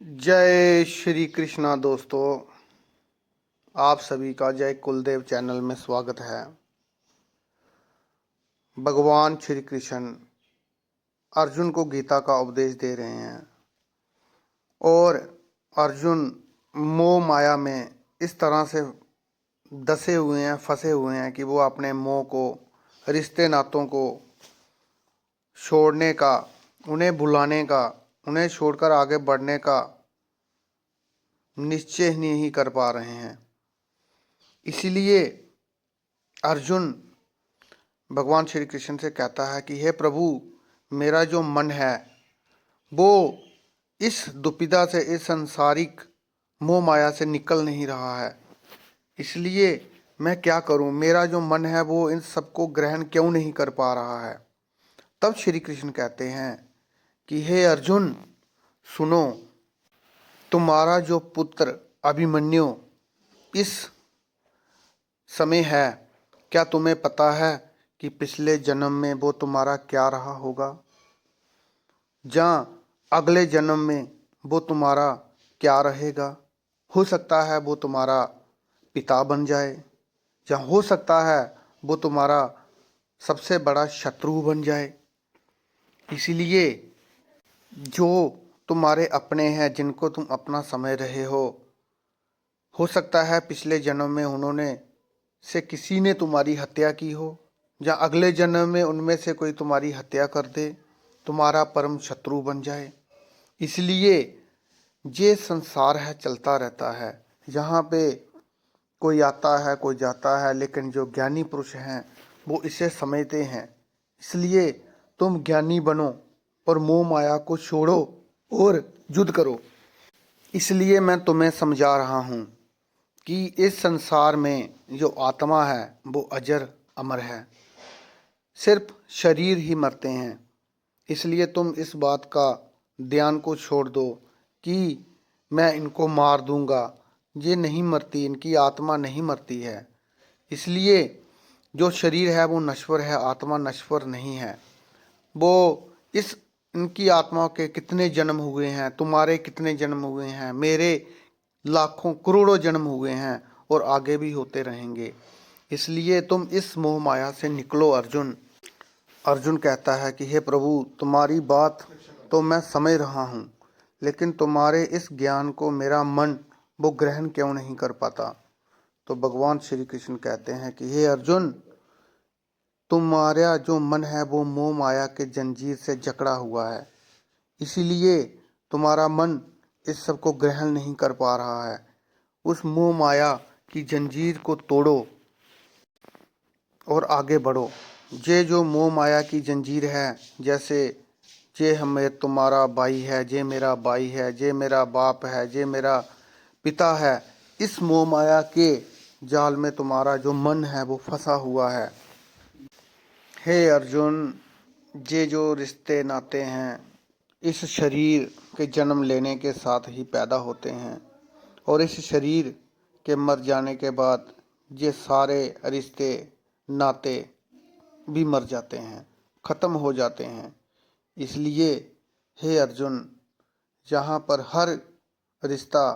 जय श्री कृष्णा दोस्तों, आप सभी का जय कुलदेव चैनल में स्वागत है। भगवान श्री कृष्ण अर्जुन को गीता का उपदेश दे रहे हैं और अर्जुन मोह माया में इस तरह से दसे हुए हैं, फंसे हुए हैं कि वो अपने मोह को, रिश्ते नातों को छोड़ने का, उन्हें भुलाने का, उन्हें छोड़कर आगे बढ़ने का निश्चय ही नहीं कर पा रहे हैं। इसीलिए अर्जुन भगवान श्री कृष्ण से कहता है कि हे प्रभु, मेरा जो मन है वो इस दुविधा से, इस संसारिक मोह माया से निकल नहीं रहा है। इसलिए मैं क्या करूं? मेरा जो मन है वो इन सबको ग्रहण क्यों नहीं कर पा रहा है। तब श्री कृष्ण कहते हैं कि हे अर्जुन, सुनो, तुम्हारा जो पुत्र अभिमन्यु इस समय है, क्या तुम्हें पता है कि पिछले जन्म में वो तुम्हारा क्या रहा होगा? जहाँ अगले जन्म में वो तुम्हारा क्या रहेगा? हो सकता है वो तुम्हारा पिता बन जाए, या हो सकता है वो तुम्हारा सबसे बड़ा शत्रु बन जाए। इसीलिए जो तुम्हारे अपने हैं, जिनको तुम अपना समझ रहे हो सकता है पिछले जन्म में उन्होंने से किसी ने तुम्हारी हत्या की हो, या अगले जन्म में उनमें से कोई तुम्हारी हत्या कर दे, तुम्हारा परम शत्रु बन जाए। इसलिए ये संसार है, चलता रहता है। यहाँ पे कोई आता है, कोई जाता है, लेकिन जो ज्ञानी पुरुष हैं वो इसे समझते हैं। इसलिए तुम ज्ञानी बनो और मोह माया को छोड़ो और युद्ध करो। इसलिए मैं तुम्हें समझा रहा हूँ कि इस संसार में जो आत्मा है वो अजर अमर है, सिर्फ शरीर ही मरते हैं। इसलिए तुम इस बात का ध्यान को छोड़ दो कि मैं इनको मार दूंगा। ये नहीं मरती, इनकी आत्मा नहीं मरती है। इसलिए जो शरीर है वो नश्वर है, आत्मा नश्वर नहीं है। वो इस इनकी आत्मा के कितने जन्म हुए हैं, तुम्हारे कितने जन्म हुए हैं, मेरे लाखों करोड़ों जन्म हुए हैं और आगे भी होते रहेंगे। इसलिए तुम इस मोह माया से निकलो अर्जुन। अर्जुन कहता है कि हे प्रभु, तुम्हारी बात तो मैं समझ रहा हूँ, लेकिन तुम्हारे इस ज्ञान को मेरा मन वो ग्रहण क्यों नहीं कर पाता। तो भगवान श्री कृष्ण कहते हैं कि हे अर्जुन, तुम्हारा जो मन है वो मोह माया के जंजीर से जकड़ा हुआ है। इसीलिए तुम्हारा मन इस सब को ग्रहण नहीं कर पा रहा है। उस मोह माया की जंजीर को तोड़ो और आगे बढ़ो। ये जो मोह माया की जंजीर है, जैसे ये हमें तुम्हारा भाई है, ये मेरा भाई है, ये मेरा बाप है, ये मेरा पिता है, इस मोह माया के जाल में तुम्हारा जो मन है वो फंसा हुआ है। हे अर्जुन, ये जो रिश्ते नाते हैं इस शरीर के जन्म लेने के साथ ही पैदा होते हैं, और इस शरीर के मर जाने के बाद ये सारे रिश्ते नाते भी मर जाते हैं, ख़त्म हो जाते हैं। इसलिए हे अर्जुन, जहाँ पर हर रिश्ता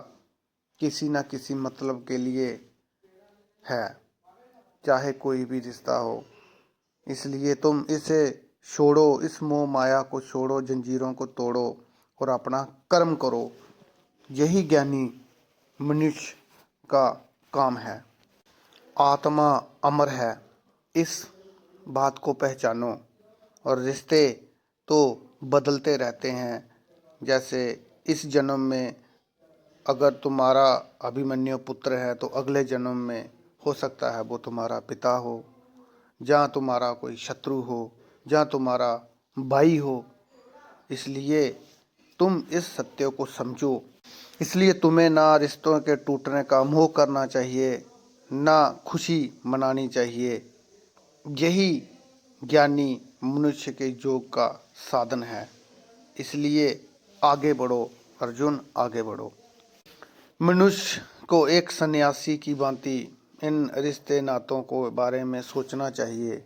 किसी न किसी मतलब के लिए है, चाहे कोई भी रिश्ता हो, इसलिए तुम इसे छोड़ो, इस मोह माया को छोड़ो, जंजीरों को तोड़ो और अपना कर्म करो। यही ज्ञानी मनुष्य का काम है। आत्मा अमर है, इस बात को पहचानो। और रिश्ते तो बदलते रहते हैं। जैसे इस जन्म में अगर तुम्हारा अभिमन्यु पुत्र है तो अगले जन्म में हो सकता है वो तुम्हारा पिता हो, जहाँ तुम्हारा कोई शत्रु हो, जहाँ तुम्हारा भाई हो। इसलिए तुम इस सत्य को समझो। इसलिए तुम्हें ना रिश्तों के टूटने का मोह करना चाहिए, ना खुशी मनानी चाहिए। यही ज्ञानी मनुष्य के योग का साधन है। इसलिए आगे बढ़ो अर्जुन, आगे बढ़ो। मनुष्य को एक सन्यासी की भांति इन रिश्ते नातों को बारे में सोचना चाहिए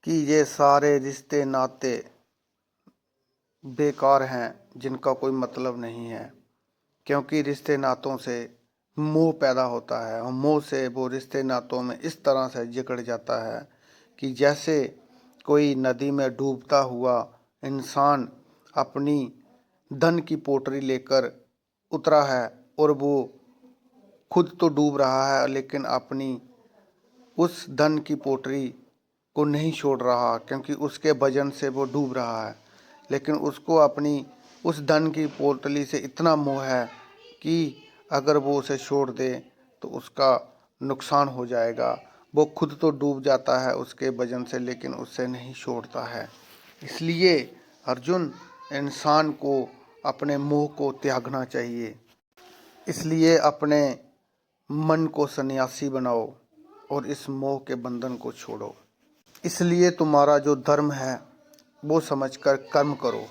कि ये सारे रिश्ते नाते बेकार हैं, जिनका कोई मतलब नहीं है। क्योंकि रिश्ते नातों से मोह पैदा होता है और मोह से वो रिश्ते नातों में इस तरह से जकड़ जाता है कि जैसे कोई नदी में डूबता हुआ इंसान अपनी धन की पोटली लेकर उतरा है और वो खुद तो डूब रहा है लेकिन अपनी उस धन की पोटली को नहीं छोड़ रहा, क्योंकि उसके वजन से वो डूब रहा है। लेकिन उसको अपनी उस धन की पोटली से इतना मोह है कि अगर वो उसे छोड़ दे तो उसका नुकसान हो जाएगा। वो खुद तो डूब जाता है उसके वजन से, लेकिन उससे नहीं छोड़ता है। इसलिए अर्जुन, इंसान को अपने मोह को त्यागना चाहिए। इसलिए अपने मन को सन्यासी बनाओ और इस मोह के बंधन को छोड़ो। इसलिए तुम्हारा जो धर्म है वो समझकर कर्म करो।